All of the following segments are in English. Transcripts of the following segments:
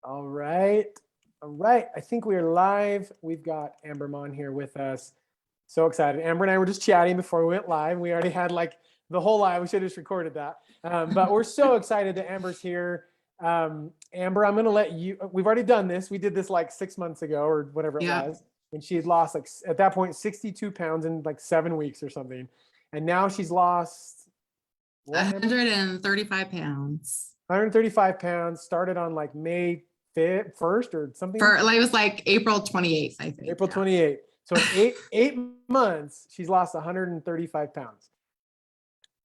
All right. All right. I think we are live. We've got Amber Mon here with us. So excited. Amber and I were just chatting before we went live. We already had like the whole live. We should have just recorded that. But we're so excited that Amber's here. Amber, I'm going to let you, we've already done this. We did this like 6 months ago or whatever it was. And she had lost like at that point, 62 pounds in like 7 weeks or something. And now she's lost what, 135 pounds. 135 pounds, started on like May 1st or something. It was like April 28th, I think. April 28th. So in eight months, she's lost 135 pounds.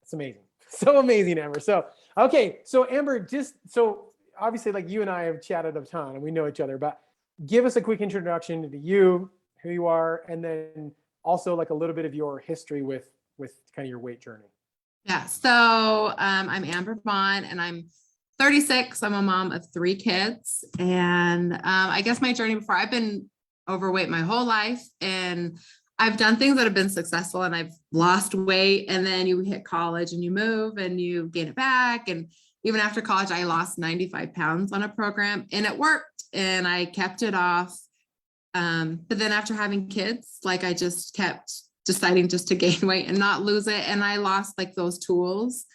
It's amazing. So amazing, Amber. So, okay. So Amber, so obviously like you and I have chatted a ton and we know each other, but give us a quick introduction to you, who you are, and then also like a little bit of your history with kind of your weight journey. Yeah. So I'm Amber Mon and I'm 36. I'm a mom of 3 kids. And I guess my journey before, I've been overweight my whole life and I've done things that have been successful and I've lost weight. And then you hit college and you move and you gain it back. And even after college, I lost 95 pounds on a program and it worked and I kept it off. But then after having kids, like I just kept deciding just to gain weight and not lose it. And I lost like those tools.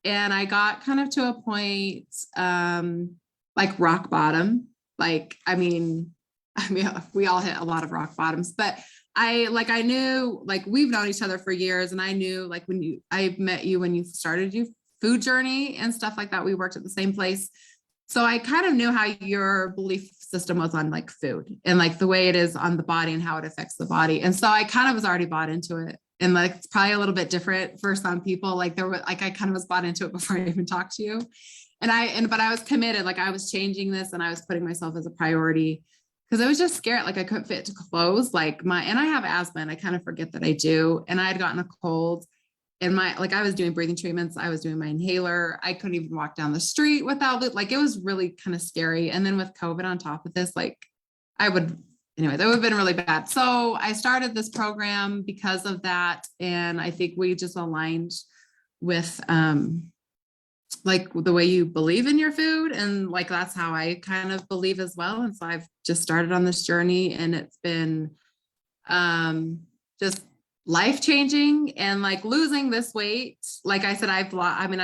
And I got kind of to a point, like rock bottom. Like, I mean, we all hit a lot of rock bottoms, but I knew like we've known each other for years. And I knew like I met you when you started your food journey and stuff like that. We worked at the same place. So I kind of knew how your belief system was on like food and like the way it is on the body and how it affects the body. And so I kind of was already bought into it. And like, it's probably a little bit different for some people. Like I kind of was bought into it before I even talked to you. But I was committed, like I was changing this and I was putting myself as a priority because I was just scared. Like I couldn't fit to clothes, and I have asthma and I kind of forget that I do. And I had gotten a cold and I was doing breathing treatments. I was doing my inhaler. I couldn't even walk down the street without it. Like it was really kind of scary. And then with COVID on top of this, that would have been really bad. So I started this program because of that. And I think we just aligned with like the way you believe in your food. And like, that's how I kind of believe as well. And so I've just started on this journey and it's been just life-changing and like losing this weight. Like I said, I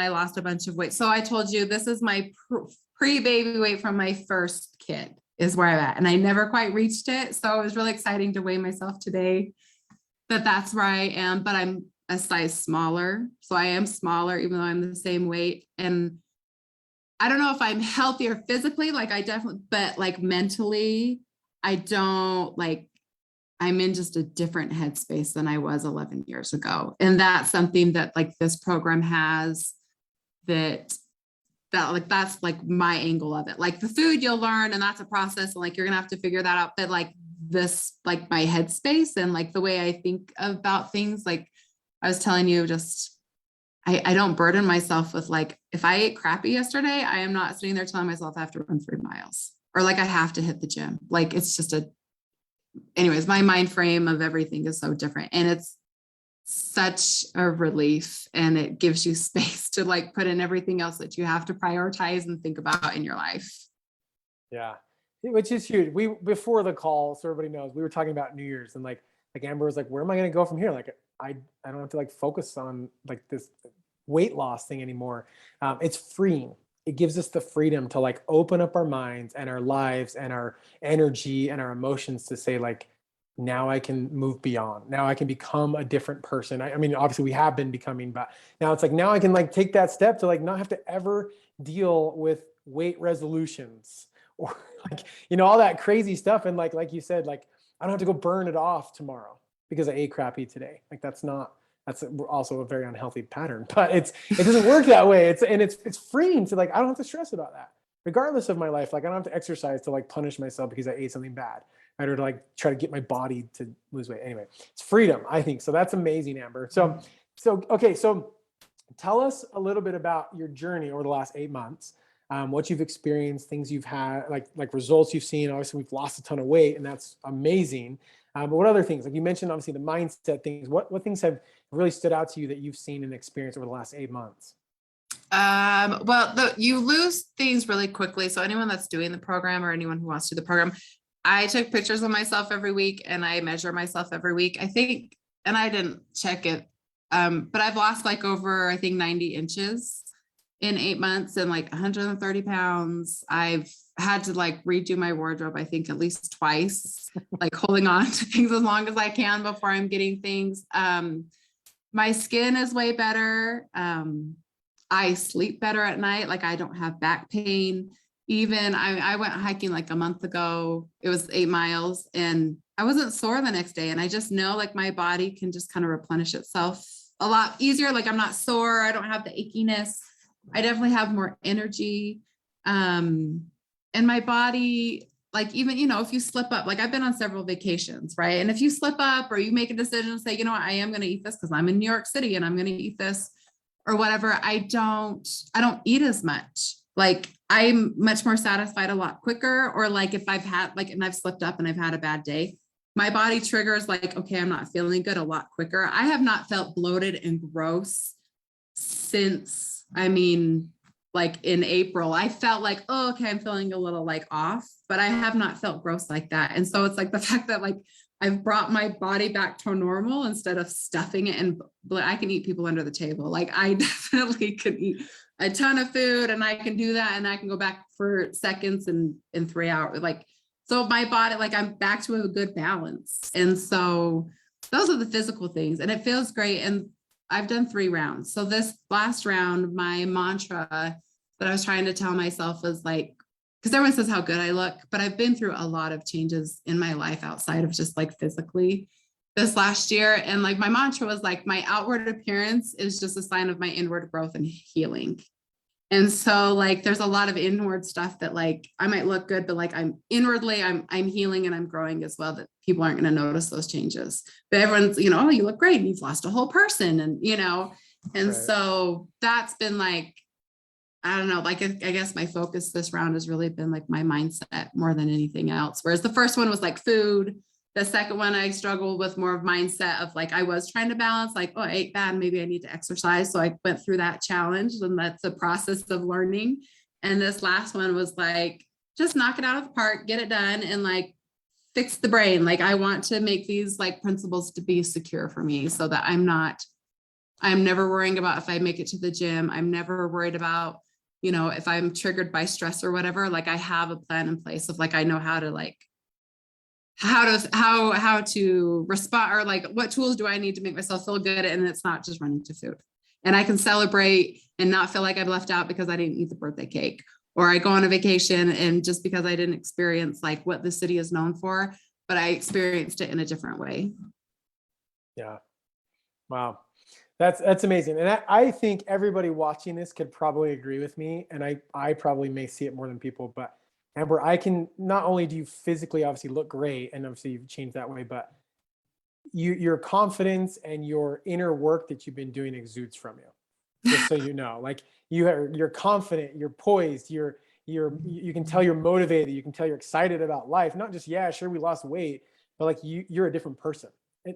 lost a bunch of weight. So I told you, this is my pre-baby weight from my first kid is where I'm at. And I never quite reached it. So it was really exciting to weigh myself today, that's where I am, but I'm a size smaller. So I am smaller, even though I'm the same weight. And I don't know if I'm healthier physically, but like mentally, I don't I'm in just a different headspace than I was 11 years ago. And that's something that like this program has that's like my angle of it. Like the food you'll learn and that's a process and like you're gonna have to figure that out. But like this, like my headspace and like the way I think about things, like I was telling you, just I don't burden myself with like, if I ate crappy yesterday, I am not sitting there telling myself I have to run 3 miles or like I have to hit the gym. Like it's just anyways, my mind frame of everything is so different and it's such a relief and it gives you space to like put in everything else that you have to prioritize and think about in your life. Yeah, which is huge. Before the call, so everybody knows, we were talking about New Year's and like Amber was like, where am I going to go from here? Like I don't have to like focus on like this weight loss thing anymore. It's freeing. It gives us the freedom to like open up our minds and our lives and our energy and our emotions to say like, now I can move beyond. Now I can become a different person. I mean, obviously we have been becoming, but now it's like, now I can like take that step to like not have to ever deal with weight resolutions or like, all that crazy stuff. And like you said, like, I don't have to go burn it off tomorrow because I ate crappy today. Like that's also a very unhealthy pattern, but it doesn't work that way. It's freeing to like, I don't have to stress about that regardless of my life. Like I don't have to exercise to like punish myself because I ate something bad, right? Or to like try to get my body to lose weight. Anyway, it's freedom, I think. So that's amazing, Amber. So okay. So tell us a little bit about your journey over the last 8 months, what you've experienced, things you've had, like results you've seen. Obviously we've lost a ton of weight and that's amazing. But what other things? Like you mentioned, obviously the mindset things, what things have really stood out to you that you've seen and experienced over the last 8 months? Well, you lose things really quickly. So anyone that's doing the program or anyone who wants to do the program, I took pictures of myself every week and I measure myself every week. I think, and I didn't check it, but I've lost like over, I think 90 inches in 8 months and like 130 pounds. I've had to like redo my wardrobe, I think at least twice, like holding on to things as long as I can before I'm getting things. My skin is way better. I sleep better at night. Like I don't have back pain. Even I went hiking like a month ago. It was 8 miles and I wasn't sore the next day. And I just know like my body can just kind of replenish itself a lot easier. Like I'm not sore. I don't have the achiness. I definitely have more energy. And my body, like even, if you slip up, like I've been on several vacations, right? And if you slip up or you make a decision and say, you know what, I am going to eat this because I'm in New York City and I'm going to eat this or whatever, I don't eat as much. Like I'm much more satisfied a lot quicker. Or like if I've had like, and I've slipped up and I've had a bad day, my body triggers like, okay, I'm not feeling good a lot quicker. I have not felt bloated and gross since, like in April. I felt like, oh, okay, I'm feeling a little like off, but I have not felt gross like that. And so it's like the fact that like I've brought my body back to normal instead of stuffing it. And I can eat people under the table. Like I definitely could eat a ton of food and I can do that. And I can go back for seconds and in 3 hours. Like, so my body, like I'm back to a good balance. And so those are the physical things and it feels great. And I've done 3 rounds. So this last round, my mantra that I was trying to tell myself was like, because everyone says how good I look, but I've been through a lot of changes in my life outside of just like physically this last year. And like my mantra was like, my outward appearance is just a sign of my inward growth and healing. And so like, there's a lot of inward stuff that like, I might look good, but like I'm inwardly, I'm healing and I'm growing as well, that people aren't going to notice those changes, but everyone's, oh, you look great and you've lost a whole person. And, and Right. so that's been like, I don't know, like, I guess my focus this round has really been like my mindset more than anything else. Whereas the first one was like food. The second one, I struggled with more of mindset of like, I was trying to balance like, oh, I ate bad, maybe I need to exercise. So I went through that challenge and that's a process of learning. And this last one was like, just knock it out of the park, get it done and like fix the brain. Like I want to make these like principles to be secure for me so that I'm never worrying about if I make it to the gym. I'm never worried about, if I'm triggered by stress or whatever, like I have a plan in place of like, I know how to like, how to respond or like, what tools do I need to make myself feel good? And it's not just running to food and I can celebrate and not feel like I've left out because I didn't eat the birthday cake or I go on a vacation and just because I didn't experience like what the city is known for, but I experienced it in a different way. Yeah. Wow. That's amazing. And I think everybody watching this could probably agree with me. And I probably may see it more than people, but Amber, I can not only do you physically obviously look great and obviously you've changed that way, but your confidence and your inner work that you've been doing exudes from you. Just so you know, like you're confident, you're poised, you can tell you're motivated, you can tell you're excited about life. Not just, yeah, sure, we lost weight, but like you're a different person,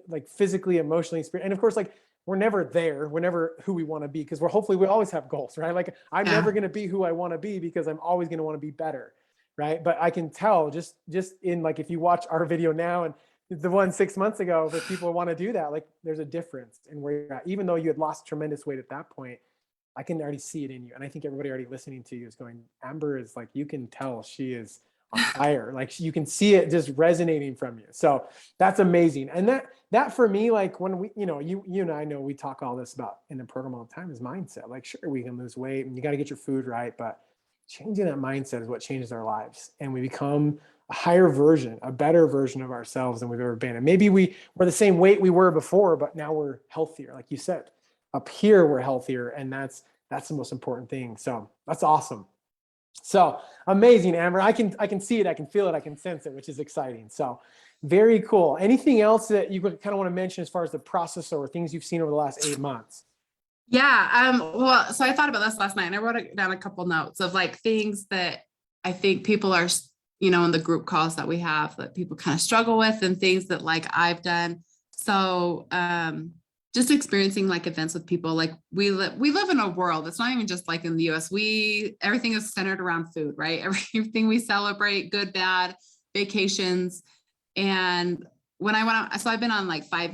like physically, emotionally, spiritually. And of course, like we're never there. We're never who we want to be because hopefully we always have goals, right? Like I'm never going to be who I want to be because I'm always going to want to be better, right? But I can tell just in like if you watch our video now and the one 6 months ago, if people want to do that, like there's a difference in where you're at. Even though you had lost tremendous weight at that point, I can already see it in you. And I think everybody already listening to you is going, Amber is like, you can tell she is on fire. Like you can see it just resonating from you. So that's amazing. And that for me, like when we, you and I know we talk all this about in the program all the time is mindset. Like, sure, we can lose weight and you got to get your food right, but changing that mindset is what changes our lives. And we become a higher version, a better version of ourselves than we've ever been. And maybe we're the same weight we were before, but now we're healthier. Like you said, up here, we're healthier. And that's the most important thing. So that's awesome. So amazing, Amber. I can see it. I can feel it. I can sense it, which is exciting. So very cool. Anything else that you kind of want to mention as far as the process or things you've seen over the last 8 months? Yeah. Well, so I thought about this last night and I wrote down a couple notes of like things that I think people are, in the group calls that we have that people kind of struggle with and things that like I've done. So, just experiencing like events with people. Like we live in a world. It's not even just like in the US. Everything is centered around food, right? Everything we celebrate, good, bad, vacations. And when I went out, so I've been on like five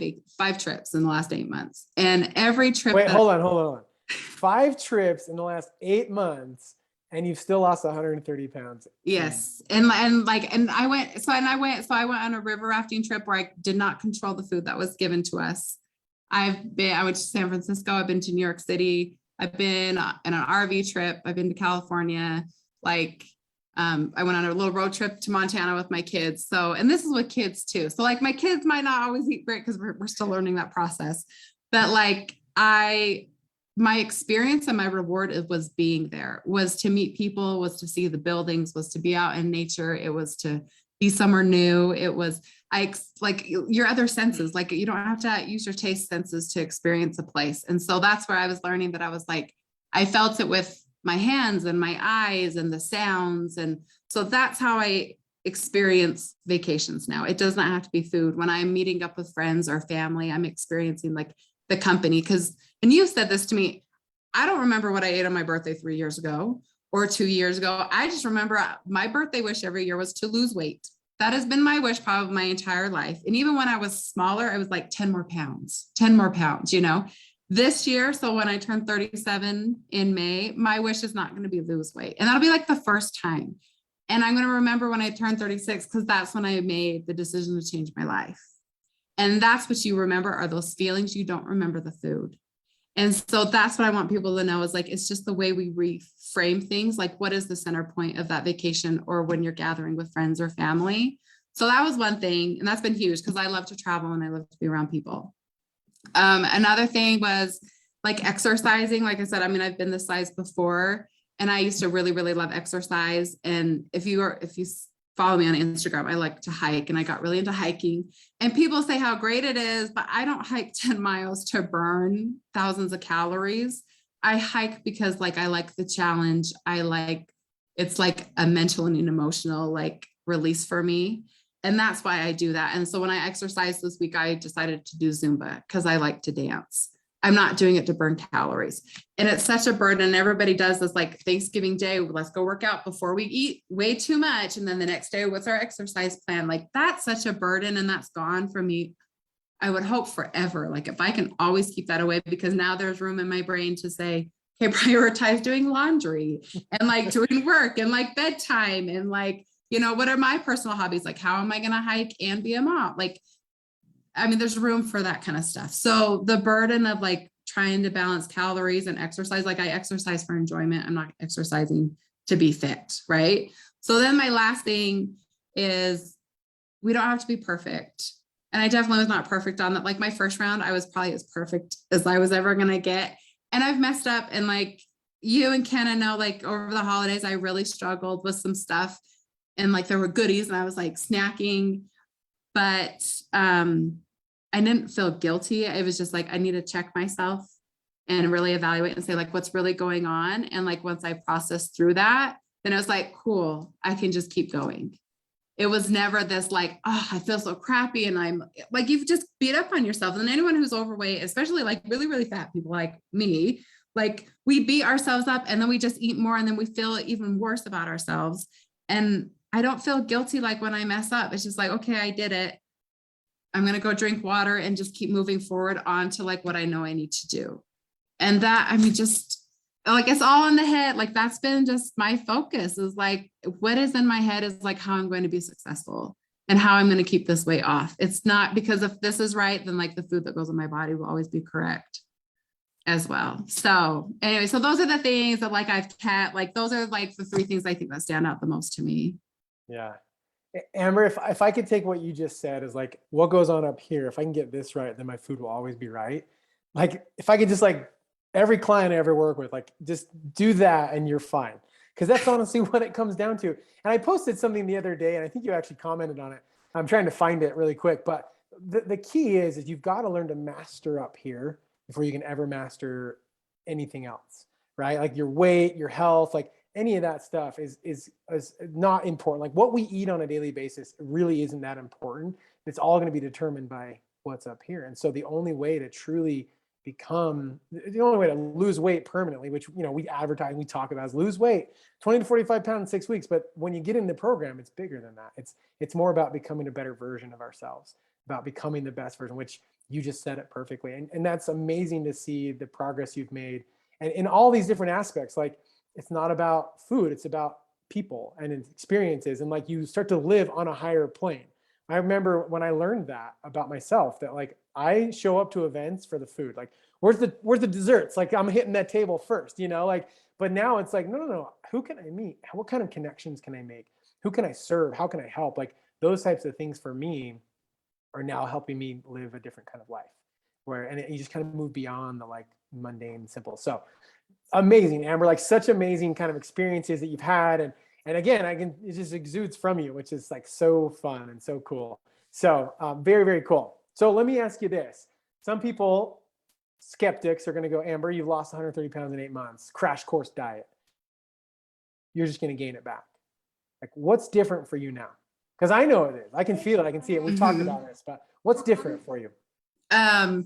trips in the last 8 months, and every trip. Wait, hold on. 5 trips in the last 8 months, and you've still lost 130 pounds. Yes. And I went on a river rafting trip where I did not control the food that was given to us. I went to San Francisco. I've been to New York City. I've been on an RV trip. I've been to California. I went on a little road trip to Montana with my kids. So, and this is with kids too. So like my kids might not always eat great because we're still learning that process. But like my experience and my reward was being there, was to meet people, was to see the buildings, was to be out in nature. It was to be somewhere new. It was like your other senses, like you don't have to use your taste senses to experience a place. And so that's where I was learning that I was like, I felt it with my hands and my eyes and the sounds. And so that's how I experience vacations now. It does not have to be food. When I'm meeting up with friends or family, I'm experiencing like the company. And you said this to me, I don't remember what I ate on my birthday 3 years ago or 2 years ago. I just remember my birthday wish every year was to lose weight. That has been my wish probably my entire life. And even when I was smaller, I was like 10 more pounds, this year. So when I turn 37 in May, my wish is not going to be lose weight. And that'll be like the first time. And I'm going to remember when I turn 36, because that's when I made the decision to change my life. And that's what you remember are those feelings. You don't remember the food. And so that's what I want people to know is like, it's just the way we reframe things. Like, what is the center point of that vacation or when you're gathering with friends or family? So that was one thing. And that's been huge because I love to travel and I love to be around people. Another thing was like exercising. Like I said, I mean, I've been this size before and I used to really, really love exercise. And if you follow me on Instagram, I like to hike and I got really into hiking, and people say how great it is, but I don't hike 10 miles to burn thousands of calories. I hike because like, I like the challenge. It's like a mental and an emotional like release for me. And that's why I do that. And so when I exercised this week, I decided to do Zumba because I like to dance. I'm not doing it to burn calories. And it's such a burden. Everybody does this like Thanksgiving Day, let's go work out before we eat way too much. And then the next day, what's our exercise plan? Like that's such a burden and that's gone from me. I would hope forever. Like if I can always keep that away, because now there's room in my brain to say, okay, prioritize doing laundry and like doing work and like bedtime and like, you know, what are my personal hobbies? Like, how am I going to hike and be a mom? Like, I mean, there's room for that kind of stuff. So the burden of like trying to balance calories and exercise, like I exercise for enjoyment. I'm not exercising to be fit. Right. So then my last thing is we don't have to be perfect. And I definitely was not perfect on that. Like my first round, I was probably as perfect as I was ever going to get. And I've messed up. And like you and Kenna know, like over the holidays, I really struggled with some stuff. And like there were goodies and I was like snacking, but I didn't feel guilty. It was just like, I need to check myself and really evaluate and say like, what's really going on? And like, once I processed through that, then it was like, cool, I can just keep going. It was never this like, oh, I feel so crappy. And I'm like, you've just beat up on yourself. And anyone who's overweight, especially like really, really fat people like me, like we beat ourselves up and then we just eat more and then we feel even worse about ourselves. And I don't feel guilty like when I mess up. It's just like, okay, I did it. I'm going to go drink water and just keep moving forward on to like what I know I need to do. And that, I mean, just like, it's all in the head. Like that's been just my focus is like, what is in my head is like how I'm going to be successful and how I'm going to keep this weight off. It's not because if this is right, then like the food that goes in my body will always be correct as well. So anyway, so those are the things that like I've kept, like those are like the 3 things I think that stand out the most to me. Yeah. Amber, if I could take what you just said as like what goes on up here, if I can get this right, then my food will always be right. Like if I could just like every client I ever work with, like just do that and you're fine. Because that's honestly what it comes down to. And I posted something the other day and I think you actually commented on it. I'm trying to find it really quick, but the key is you've got to learn to master up here before you can ever master anything else, right? Like your weight, your health, like any of that stuff is not important. Like what we eat on a daily basis really isn't that important. It's all going to be determined by what's up here. And so the only way to truly become, the only way to lose weight permanently, which, you know, we advertise, we talk about, is lose weight 20 to 45 pounds in 6 weeks. But when you get in the program, it's bigger than that. It's more about becoming a better version of ourselves, about becoming the best version, which you just said it perfectly. And that's amazing to see the progress you've made. And in all these different aspects, like, it's not about food, it's about people and experiences. And like, you start to live on a higher plane. I remember when I learned that about myself, that like, I show up to events for the food. Like, where's the desserts? Like, I'm hitting that table first, you know, like, but now it's like, no. Who can I meet? What kind of connections can I make? Who can I serve? How can I help? Like, those types of things for me are now helping me live a different kind of life, you just kind of move beyond the like mundane, simple. So amazing, Amber, like such amazing kind of experiences that you've had. And again, it just exudes from you, which is like so fun and so cool. So very, very cool. So let me ask you this. Some people, skeptics, are going to go, Amber, you've lost 130 pounds in 8 months, crash course diet. You're just going to gain it back. Like, what's different for you now? Because I know it is. I can feel it. I can see it. We've talked about this, but what's different for you? I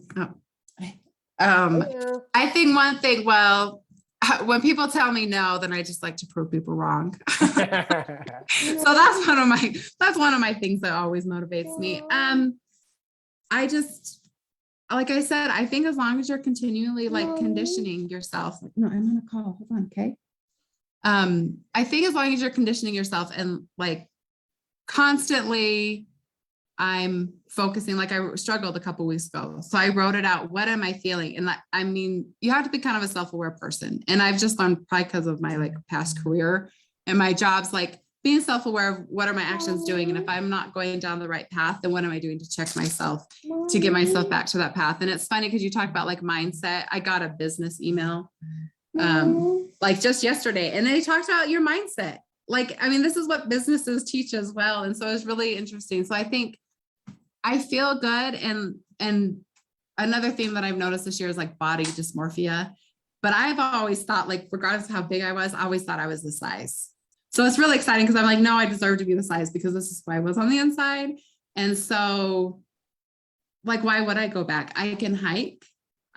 think one thing, well, when people tell me no, then I just like to prove people wrong. So that's one of my things that always motivates me. I just, like I said, I think as long as you're continually like conditioning yourself, no, I'm on a call. Hold on. Okay. I think as long as you're conditioning yourself and like constantly, I'm focusing, like I struggled a couple weeks ago. So I wrote it out. What am I feeling? And I mean, you have to be kind of a self-aware person. And I've just learned, probably because of my like past career and my jobs, like being self-aware of what are my actions doing. And if I'm not going down the right path, then what am I doing to check myself, to get myself back to that path? And it's funny because you talk about like mindset. I got a business email like just yesterday, and they talked about your mindset. Like, I mean, this is what businesses teach as well. And so it's really interesting. So I think I feel good. And another theme that I've noticed this year is like body dysmorphia. But I've always thought, like, regardless of how big I was, I always thought I was the size. So it's really exciting because I'm like, no, I deserve to be the size because this is who I was on the inside. And so, like, why would I go back? I can hike.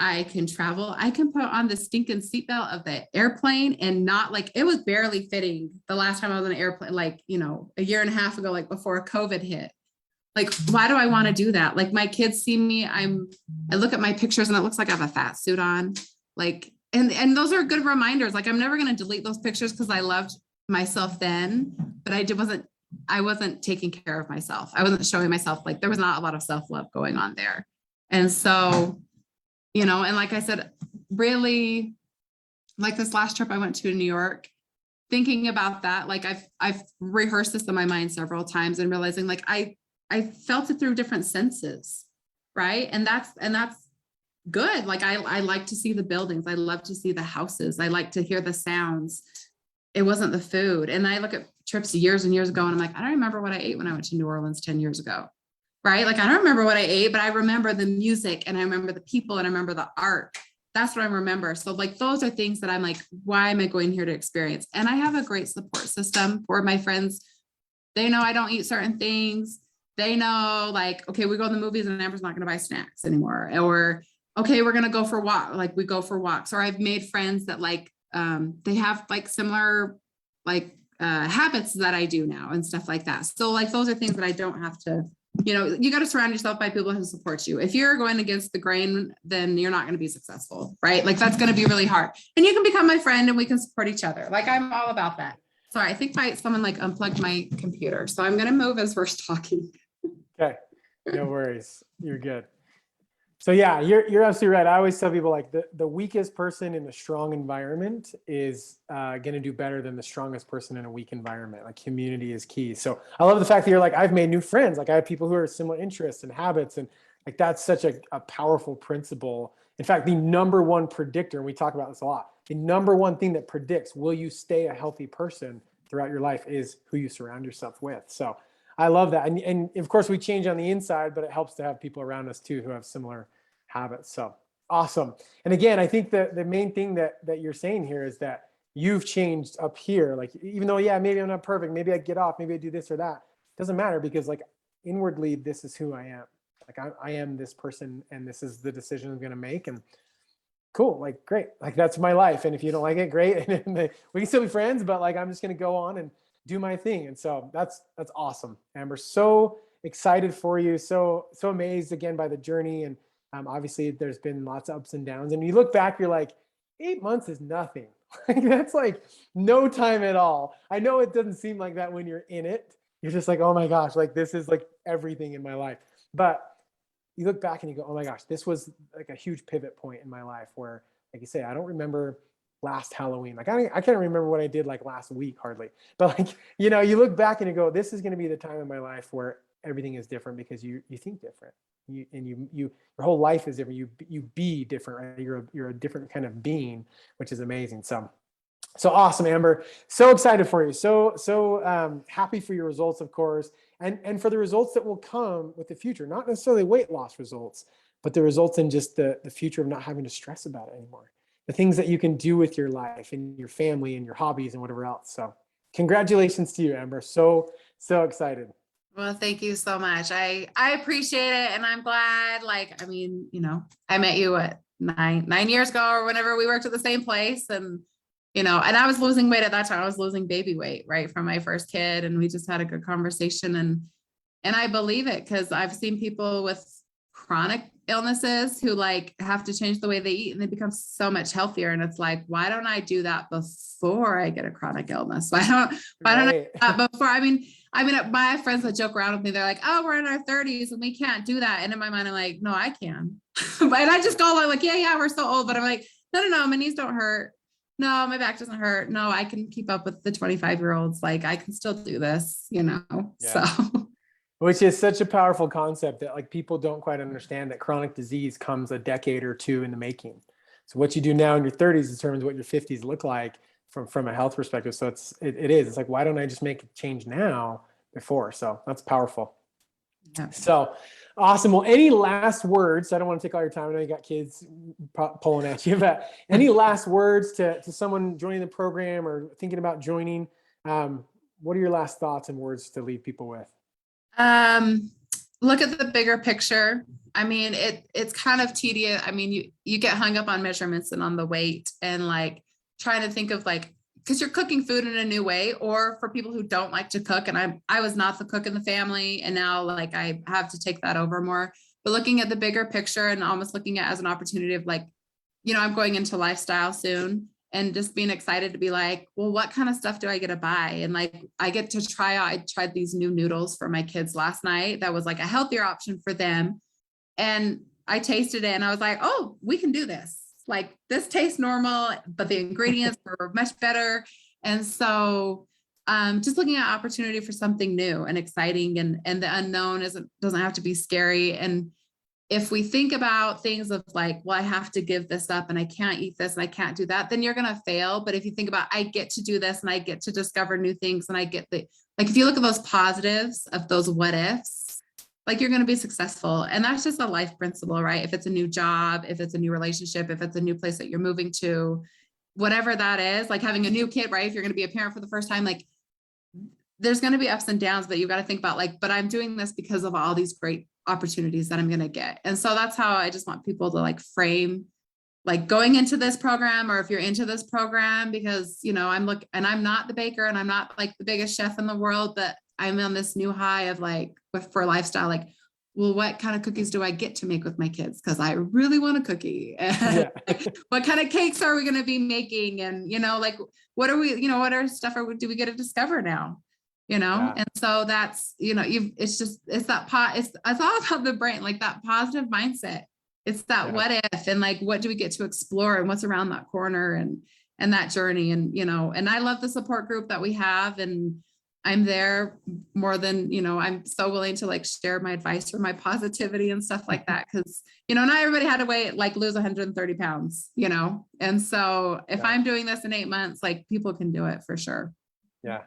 I can travel. I can put on the stinking seatbelt of the airplane and not like, it was barely fitting the last time I was on an airplane, like, you know, a year and a half ago, like before COVID hit. Like, why do I want to do that? Like, my kids see me, I look at my pictures and it looks like I have a fat suit on. Like, and those are good reminders. Like, I'm never going to delete those pictures because I loved myself then, but I wasn't taking care of myself. I wasn't showing myself, like, there was not a lot of self-love going on there. And so, you know, and like I said, really, like this last trip I went to New York, thinking about that, like I've rehearsed this in my mind several times and realizing like I felt it through different senses, right? And that's good. Like I like to see the buildings. I love to see the houses. I like to hear the sounds. It wasn't the food. And I look at trips years and years ago and I'm like, I don't remember what I ate when I went to New Orleans 10 years ago. Right? Like, I don't remember what I ate, but I remember the music and I remember the people and I remember the art. That's what I remember. So like, those are things that I'm like, why am I going here to experience? And I have a great support system for my friends. They know I don't eat certain things. They know, like, okay, we go to the movies and Amber's not going to buy snacks anymore. Or, okay, we're going to go for a walk. Like, we go for walks. Or I've made friends that like, they have like similar, like, habits that I do now and stuff like that. So like, those are things that I don't have to, you know, you got to surround yourself by people who support you. If you're going against the grain, then you're not going to be successful, right? Like, that's going to be really hard. And you can become my friend and we can support each other. Like, I'm all about that. Sorry, I think someone like unplugged my computer. So I'm going to move as we're talking. Okay, no worries. You're good. So yeah, you're absolutely right. I always tell people like the weakest person in a strong environment is going to do better than the strongest person in a weak environment. Like, community is key. So I love the fact that you're like, I've made new friends. Like, I have people who are similar interests and habits. And like, that's such a powerful principle. In fact, the number one predictor, and we talk about this a lot, the number one thing that predicts, will you stay a healthy person throughout your life, is who you surround yourself with. So I love that. And of course we change on the inside, but it helps to have people around us too who have similar habits. So awesome. And again, I think that the main thing that you're saying here is that you've changed up here. Like, even though, yeah, maybe I'm not perfect, maybe I get off, maybe I do this or that. Doesn't matter, because like, inwardly, this is who I am. Like I am this person and this is the decision I'm going to make. And cool, like great, like that's my life. And if you don't like it, great. And we can still be friends, but like I'm just going to go on and do my thing. And so that's awesome, Amber. So excited for you. So amazed again by the journey. And obviously there's been lots of ups and downs. And you look back, you're like, 8 months is nothing. Like that's like no time at all. I know it doesn't seem like that when you're in it. You're just like, oh my gosh, like this is like everything in my life. But you look back and you go, oh my gosh, this was like a huge pivot point in my life where, like you say, I don't remember last Halloween. Like I can't remember what I did like last week hardly. But like, you know, you look back and you go, this is going to be the time in my life where everything is different because you think different. Your whole life is different. You be different, right? You're a different kind of being, which is amazing. So awesome, Amber. So excited for you. So happy for your results, of course, and for the results that will come with the future. Not necessarily weight loss results, but the results in just the future of not having to stress about it anymore. The things that you can do with your life and your family and your hobbies and whatever else. So congratulations to you, Amber. So excited. Well, thank you so much. I appreciate it. And I'm glad, like, I mean, you know, I met you at nine years ago or whenever we worked at the same place. And, you know, and I was losing weight at that time. I was losing baby weight, right, from my first kid. And we just had a good conversation. And I believe it because I've seen people with chronic illnesses who like have to change the way they eat and they become so much healthier. And it's like, why don't I do that before I get a chronic illness? Why don't I do that before? I mean, my friends that joke around with me, they're like, oh, we're in our 30s and we can't do that. And in my mind, I'm like, no, I can. And I just go like, yeah, we're so old. But I'm like, no, my knees don't hurt. No, my back doesn't hurt. No, I can keep up with the 25-year-olds. Like I can still do this, you know? Yeah. So. Which is such a powerful concept that like people don't quite understand that chronic disease comes a decade or two in the making. So what you do now in your 30s determines what your 50s look like from a health perspective. So it's like, why don't I just make a change now before? So that's powerful. Yeah. So awesome. Well, any last words? I don't want to take all your time. I know you got kids pulling at you, but any last words to someone joining the program or thinking about joining? What are your last thoughts and words to leave people with? Look at the bigger picture. I mean, it's kind of tedious. I mean, you get hung up on measurements and on the weight and like trying to think of like, because you're cooking food in a new way, or for people who don't like to cook. And I was not the cook in the family. And now like I have to take that over more, but looking at the bigger picture and almost looking at it as an opportunity of like, you know, I'm going into lifestyle soon. And just being excited to be like, well, what kind of stuff do I get to buy? And like, I get to I tried these new noodles for my kids last night. That was like a healthier option for them. And I tasted it and I was like, oh, we can do this. Like this tastes normal, but the ingredients are much better. And so just looking at opportunity for something new and exciting and the unknown doesn't have to be scary. And if we think about things of like, well, I have to give this up and I can't eat this and I can't do that, then you're going to fail. But if you think about, I get to do this and I get to discover new things and I get like, if you look at those positives of those what ifs, like you're going to be successful. And that's just a life principle, right? If it's a new job, if it's a new relationship, if it's a new place that you're moving to, whatever that is, like having a new kid, right? If you're going to be a parent for the first time, like there's going to be ups and downs, but you've got to think about like, but I'm doing this because of all these great opportunities that I'm going to get. And so that's how I just want people to like frame, like going into this program, or if you're into this program, because, you know, I'm not the baker and I'm not like the biggest chef in the world, but I'm on this new high of like, for lifestyle, like, well, what kind of cookies do I get to make with my kids? Cause I really want a cookie. And like, what kind of cakes are we going to be making? And, you know, like, what are we, you know, what are stuff do we get to discover now? You know? Yeah. And so that's, you know, it's all about the brain, like that positive mindset. It's that what if, and like, what do we get to explore and what's around that corner and that journey. And, you know, and I love the support group that we have, and I'm there more than, you know, I'm so willing to like share my advice or my positivity and stuff like that. Cause, you know, not everybody had to lose 130 pounds, you know? And so if I'm doing this in 8 months, like people can do it for sure. Yeah.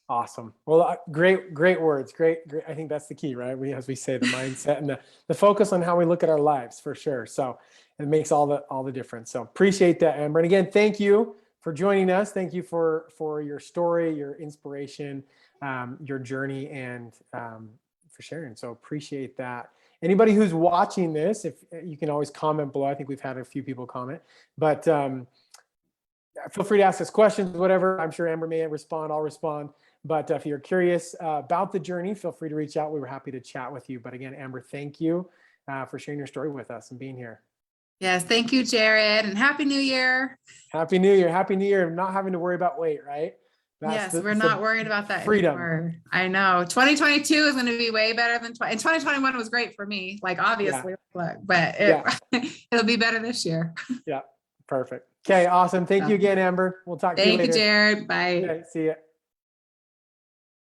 Awesome. Well, great words. Great. I think that's the key, right? As we say, the mindset and the focus on how we look at our lives for sure. So it makes all the difference. So appreciate that, Amber. And again, thank you for joining us. Thank you for your story, your inspiration, your journey, and for sharing. So appreciate that. anybody who's watching this, if you can always comment below. I think we've had a few people comment, but feel free to ask us questions, whatever. I'm sure Amber may respond. I'll respond. But if you're curious about the journey, feel free to reach out. We were happy to chat with you. But again, Amber, thank you for sharing your story with us and being here. Yes. Thank you, Jared, and Happy New Year. Happy New Year. Happy New Year. Not having to worry about weight, right? Yes, we're not worried about that freedom. anymore. I know 2022 is going to be way better than 2021 was great for me. Like obviously, look, but it'll be better this year. Yeah. Perfect. Okay. Awesome. Thank you again, Amber. We'll talk to you later. Thank you, Jared. Bye. Okay, see ya.